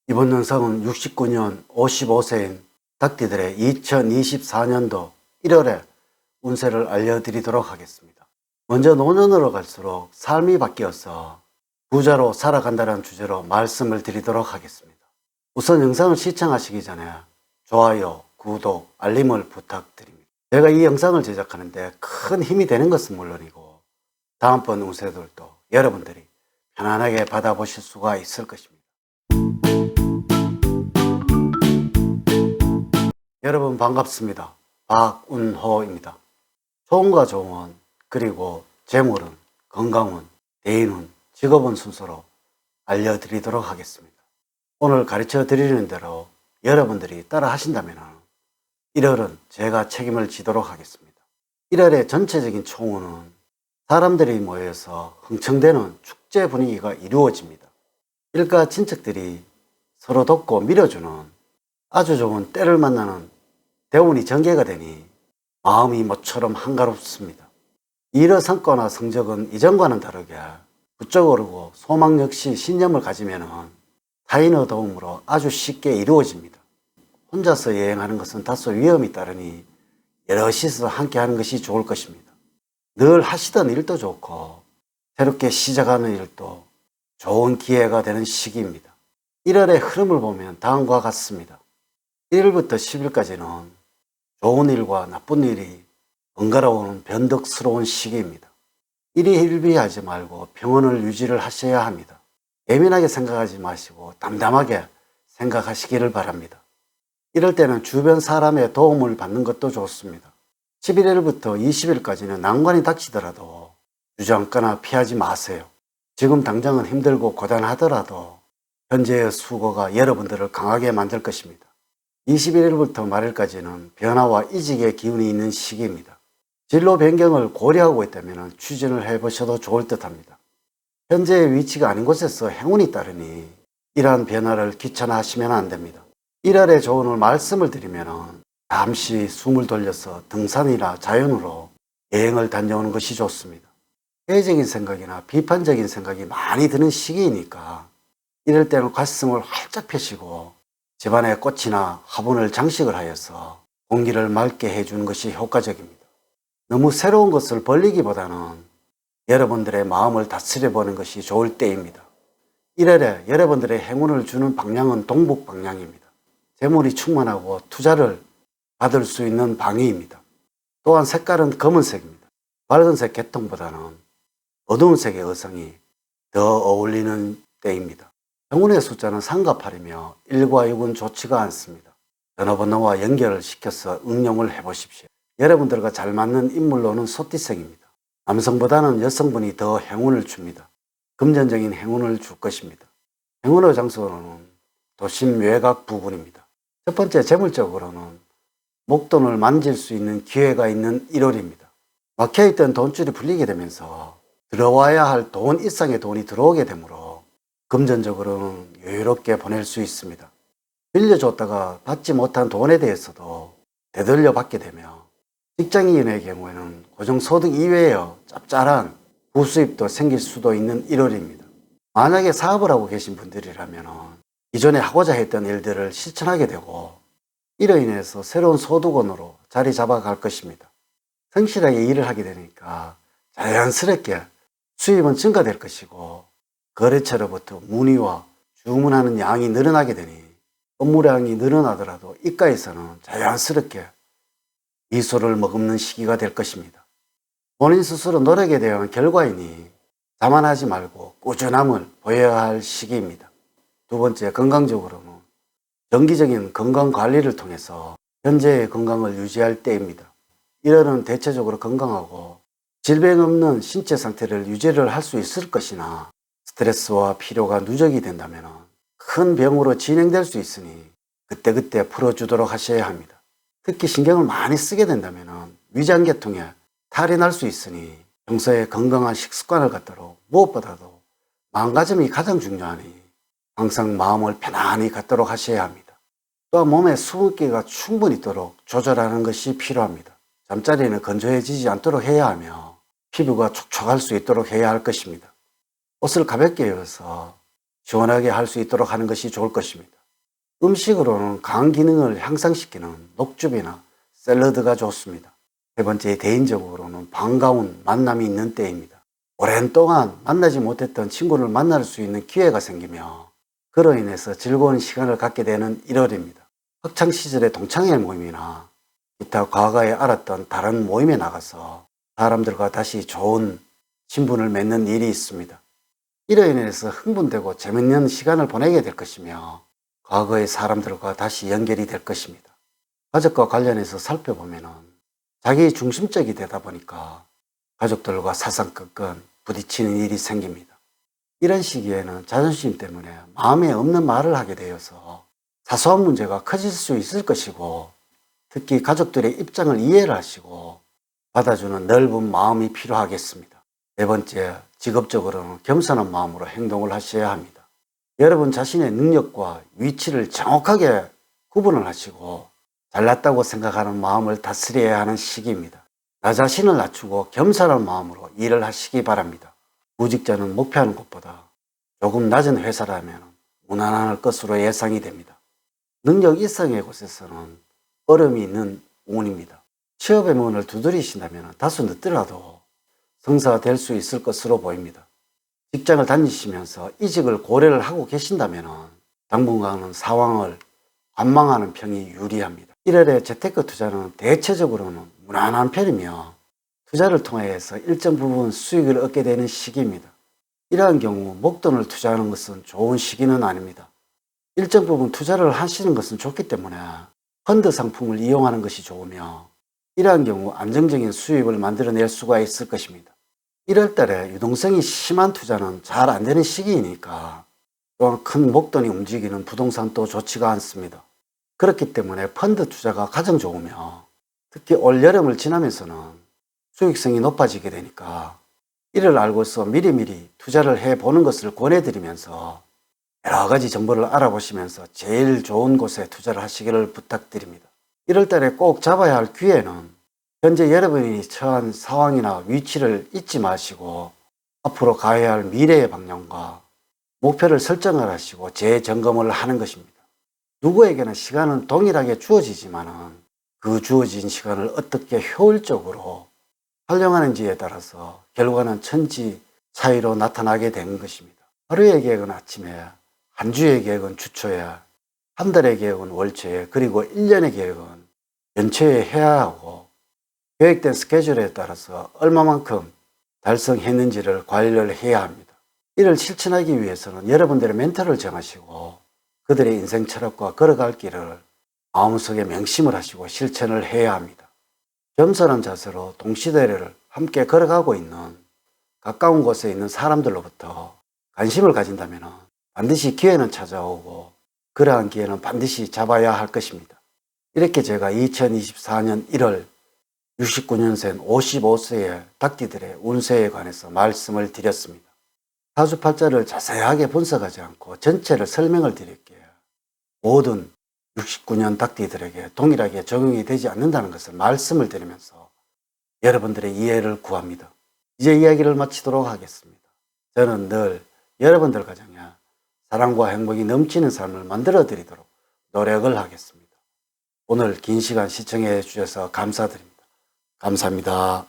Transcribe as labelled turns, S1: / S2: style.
S1: 이번 영상은 69년 55세인 닭띠들의 2024년도 1월에 운세를 알려드리도록 하겠습니다. 먼저 노년으로 갈수록 삶이 바뀌어서 부자로 살아간다는 주제로 말씀을 드리도록 하겠습니다. 우선 영상을 시청하시기 전에 좋아요, 구독, 알림을 부탁드립니다. 제가 이 영상을 제작하는데 큰 힘이 되는 것은 물론이고 다음번 운세들도 여러분들이 편안하게 받아보실 수가 있을 것입니다. 여러분 반갑습니다. 박운호입니다. 소운과 조운, 그리고 재물운, 건강운, 대인운, 직업운 순서로 알려드리도록 하겠습니다. 오늘 가르쳐 드리는 대로 여러분들이 따라 하신다면 1월은 제가 책임을 지도록 하겠습니다. 1월의 전체적인 총운은 사람들이 모여서 흥청대는 축제 분위기가 이루어집니다. 일가 친척들이 서로 돕고 밀어주는 아주 좋은 때를 만나는 대운이 전개가 되니 마음이 모처럼 한가롭습니다. 일의 성과나 성적은 이전과는 다르게 부쩍 오르고 소망 역시 신념을 가지면 타인의 도움으로 아주 쉽게 이루어집니다. 혼자서 여행하는 것은 다소 위험이 따르니 여럿이서 함께 하는 것이 좋을 것입니다. 늘 하시던 일도 좋고 새롭게 시작하는 일도 좋은 기회가 되는 시기입니다. 1월의 흐름을 보면 다음과 같습니다. 1일부터 10일까지는 좋은 일과 나쁜 일이 번갈아 오는 변덕스러운 시기입니다. 일희일비하지 말고 평온을 유지를 하셔야 합니다. 예민하게 생각하지 마시고 담담하게 생각하시기를 바랍니다. 이럴 때는 주변 사람의 도움을 받는 것도 좋습니다. 11일부터 20일까지는 난관이 닥치더라도 주저앉거나 피하지 마세요. 지금 당장은 힘들고 고단하더라도 현재의 수고가 여러분들을 강하게 만들 것입니다. 21일부터 말일까지는 변화와 이직의 기운이 있는 시기입니다. 진로 변경을 고려하고 있다면 추진을 해보셔도 좋을 듯 합니다. 현재의 위치가 아닌 곳에서 행운이 따르니 이러한 변화를 귀찮아하시면 안 됩니다. 1월의 조언을 말씀을 드리면 잠시 숨을 돌려서 등산이나 자연으로 여행을 다녀오는 것이 좋습니다. 회의적인 생각이나 비판적인 생각이 많이 드는 시기이니까 이럴 때는 가슴을 활짝 펴시고 집안에 꽃이나 화분을 장식을 하여서 공기를 맑게 해주는 것이 효과적입니다. 너무 새로운 것을 벌리기보다는 여러분들의 마음을 다스려 보는 것이 좋을 때입니다. 1월에 여러분들의 행운을 주는 방향은 동북 방향입니다. 재물이 충만하고 투자를 받을 수 있는 방위입니다. 또한 색깔은 검은색입니다. 밝은색 계통보다는 어두운 색의 의상이 더 어울리는 때입니다. 행운의 숫자는 3과 8이며 1과 6은 좋지가 않습니다. 전화번호와 연결을 시켜서 응용을 해보십시오. 여러분들과 잘 맞는 인물로는 소띠색입니다. 남성보다는 여성분이 더 행운을 줍니다. 금전적인 행운을 줄 것입니다. 행운의 장소로는 도심 외곽 부근입니다. 첫 번째, 재물적으로는 목돈을 만질 수 있는 기회가 있는 1월입니다. 막혀있던 돈줄이 풀리게 되면서 들어와야 할 돈 이상의 돈이 들어오게 되므로 금전적으로는 여유롭게 보낼 수 있습니다. 빌려줬다가 받지 못한 돈에 대해서도 되돌려 받게 되며 직장인의 경우에는 고정소득 이외의 짭짤한 부수입도 생길 수도 있는 1월입니다. 만약에 사업을 하고 계신 분들이라면 기존에 하고자 했던 일들을 실천하게 되고 이로 인해서 새로운 소득원으로 자리 잡아갈 것입니다. 성실하게 일을 하게 되니까 자연스럽게 수입은 증가될 것이고 거래처로부터 문의와 주문하는 양이 늘어나게 되니 업무량이 늘어나더라도 입가에서는 자연스럽게 미소를 머금는 시기가 될 것입니다. 본인 스스로 노력에 대한 결과이니 자만하지 말고 꾸준함을 보여야 할 시기입니다. 두 번째, 건강적으로는 정기적인 건강관리를 통해서 현재의 건강을 유지할 때입니다. 1월은 대체적으로 건강하고 질병 없는 신체 상태를 유지를 할 수 있을 것이나 스트레스와 피로가 누적이 된다면 큰 병으로 진행될 수 있으니 그때그때 풀어주도록 하셔야 합니다. 특히 신경을 많이 쓰게 된다면 위장계통에 탈이 날 수 있으니 평소에 건강한 식습관을 갖도록 무엇보다도 마음가짐이 가장 중요하니 항상 마음을 편안히 갖도록 하셔야 합니다. 또한 몸에 수분기가 충분히 있도록 조절하는 것이 필요합니다. 잠자리는 건조해지지 않도록 해야 하며 피부가 촉촉할 수 있도록 해야 할 것입니다. 옷을 가볍게 입어서 시원하게 할 수 있도록 하는 것이 좋을 것입니다. 음식으로는 간 기능을 향상시키는 녹즙이나 샐러드가 좋습니다. 세 번째, 개인적으로는 반가운 만남이 있는 때입니다. 오랜 동안 만나지 못했던 친구를 만날 수 있는 기회가 생기며 그로 인해서 즐거운 시간을 갖게 되는 1월입니다. 학창시절의 동창회 모임이나 기타 과거에 알았던 다른 모임에 나가서 사람들과 다시 좋은 친분을 맺는 일이 있습니다. 이로 인해서 흥분되고 재밌는 시간을 보내게 될 것이며 과거의 사람들과 다시 연결이 될 것입니다. 가족과 관련해서 살펴보면 자기 중심적이 되다 보니까 가족들과 사상건건 부딪히는 일이 생깁니다. 이런 시기에는 자존심 때문에 마음에 없는 말을 하게 되어서 사소한 문제가 커질 수 있을 것이고 특히 가족들의 입장을 이해를 하시고 받아주는 넓은 마음이 필요하겠습니다. 네 번째, 직업적으로는 겸손한 마음으로 행동을 하셔야 합니다. 여러분 자신의 능력과 위치를 정확하게 구분을 하시고 잘났다고 생각하는 마음을 다스려야 하는 시기입니다. 나 자신을 낮추고 겸손한 마음으로 일을 하시기 바랍니다. 구직자는 목표하는 것보다 조금 낮은 회사라면 무난할 것으로 예상이 됩니다. 능력 일상의 곳에서는 어려움이 있는 운입니다. 취업의 문을 두드리신다면 다소 늦더라도 성사될 수 있을 것으로 보입니다. 직장을 다니시면서 이직을 고려를 하고 계신다면 당분간은 상황을 관망하는 평이 유리합니다. 1월의 재테크 투자는 대체적으로는 무난한 편이며 투자를 통해서 일정 부분 수익을 얻게 되는 시기입니다. 이러한 경우 목돈을 투자하는 것은 좋은 시기는 아닙니다. 일정 부분 투자를 하시는 것은 좋기 때문에 펀드 상품을 이용하는 것이 좋으며 이러한 경우 안정적인 수입을 만들어낼 수가 있을 것입니다. 1월 달에 유동성이 심한 투자는 잘 안 되는 시기이니까 또한 큰 목돈이 움직이는 부동산도 좋지가 않습니다. 그렇기 때문에 펀드 투자가 가장 좋으며 특히 올 여름을 지나면서는 수익성이 높아지게 되니까 이를 알고서 미리미리 투자를 해보는 것을 권해드리면서 여러 가지 정보를 알아보시면서 제일 좋은 곳에 투자를 하시기를 부탁드립니다. 1월 달에 꼭 잡아야 할 기회는 현재 여러분이 처한 상황이나 위치를 잊지 마시고 앞으로 가야 할 미래의 방향과 목표를 설정을 하시고 재점검을 하는 것입니다. 누구에게나 시간은 동일하게 주어지지만 그 주어진 시간을 어떻게 효율적으로 활용하는지에 따라서 결과는 천지 차이로 나타나게 되는 것입니다. 하루의 계획은 아침에, 한 주의 계획은 주초에, 한 달의 계획은 월초에, 그리고 1년의 계획은 연초에 해야 하고 계획된 스케줄에 따라서 얼마만큼 달성했는지를 관리를 해야 합니다. 이를 실천하기 위해서는 여러분들의 멘토를 정하시고 그들의 인생 철학과 걸어갈 길을 마음속에 명심을 하시고 실천을 해야 합니다. 겸손한 자세로 동시대를 함께 걸어가고 있는 가까운 곳에 있는 사람들로부터 관심을 가진다면 반드시 기회는 찾아오고 그러한 기회는 반드시 잡아야 할 것입니다. 이렇게 제가 2024년 1월 69년생 55세의 닭띠들의 운세에 관해서 말씀을 드렸습니다. 사주팔자를 자세하게 분석하지 않고 전체를 설명을 드릴게요. 모든 69년 닭띠들에게 동일하게 적용이 되지 않는다는 것을 말씀을 드리면서 여러분들의 이해를 구합니다. 이제 이야기를 마치도록 하겠습니다. 저는 늘 여러분들 가정에 사랑과 행복이 넘치는 삶을 만들어 드리도록 노력을 하겠습니다. 오늘 긴 시간 시청해 주셔서 감사드립니다. 감사합니다.